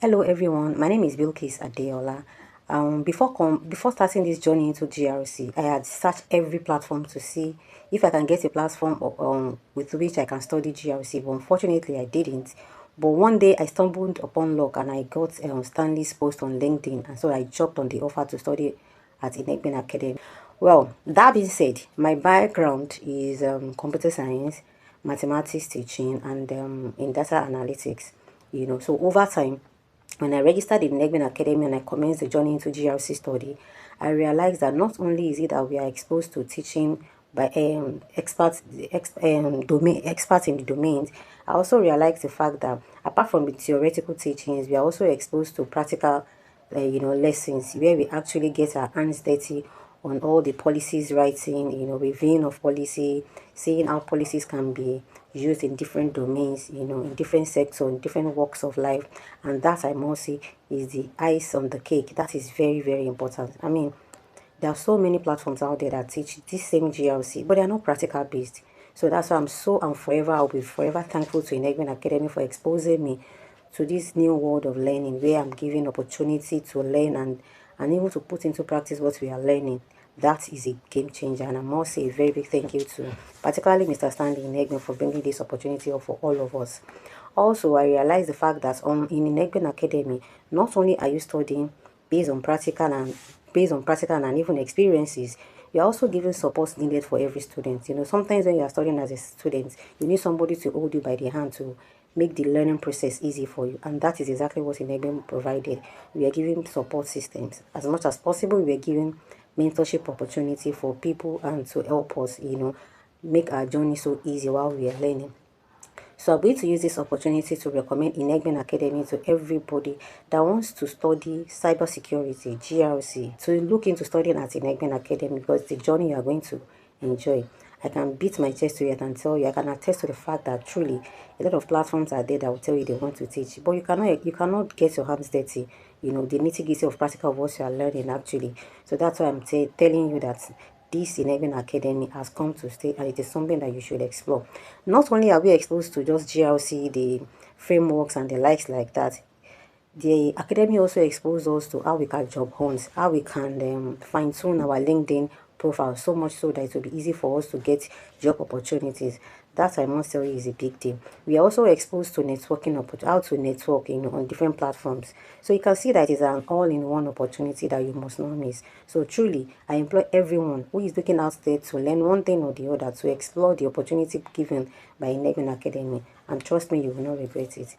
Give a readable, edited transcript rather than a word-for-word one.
Hello everyone, my name is Bilkis Adeola. Before starting this journey into GRC, I had searched every platform to see if I can get a platform with which I can study GRC, but unfortunately I didn't. But one day I stumbled upon luck and I got Stanley's post on LinkedIn, and so I jumped on the offer to study at Inegben Academy. Well, that being said, my background is computer science, mathematics teaching, and in data analytics. So over time, when I registered in Inegben Academy and I commenced the journey into GRC study, I realized that not only is it that we are exposed to teaching by experts in the domains, I also realized the fact that apart from the theoretical teachings, we are also exposed to practical lessons where we actually get our hands dirty on all the policies writing, reviewing of policy, seeing how policies can be used in different domains, in different sectors, in different walks of life. And that, I must say, is the ice on the cake. That is very, very important. I mean, there are so many platforms out there that teach this same GRC, but they are not practical based. So that's why I'll be forever thankful to Inegben Academy for exposing me to this new world of learning, where I'm given opportunity to learn and even to put into practice what we are learning. That is a game changer, and I must say a very big thank you to particularly Mr. Stanley Inegben for bringing this opportunity up for all of us. Also, I realized the fact that in Inegben Academy, not only are you studying based on practical and even experiences, you're also giving support needed for every student. Sometimes when you're studying as a student, you need somebody to hold you by the hand to make the learning process easy for you, and that is exactly what Inegben provided. We are giving support systems as much as possible. We are giving mentorship opportunity for people and to help us make our journey so easy while we are learning. So I'm going to use this opportunity to recommend Inegben Academy to everybody that wants to study cybersecurity, GRC, to look into studying at Inegben Academy, because the journey you are going to enjoy. I can beat my chest to it and tell you, I can attest to the fact that truly a lot of platforms are there that will tell you they want to teach, but you cannot get your hands dirty, the nitty-gritty of practical of what you are learning actually. So that's why I'm telling you that this Inegben Academy has come to stay, and it is something that you should explore. Not only are we exposed to just GRC, the frameworks and the likes like that, the academy also exposes us to how we can job hunt, how we can fine-tune our LinkedIn profile so much so that it will be easy for us to get job opportunities. That, I must tell you, is a big deal. We are also exposed to how to network on different platforms. So you can see that it's an all-in-one opportunity that you must not miss. So truly, I implore everyone who is looking out there to learn one thing or the other to explore the opportunity given by Inegben Academy. And trust me, you will not regret it.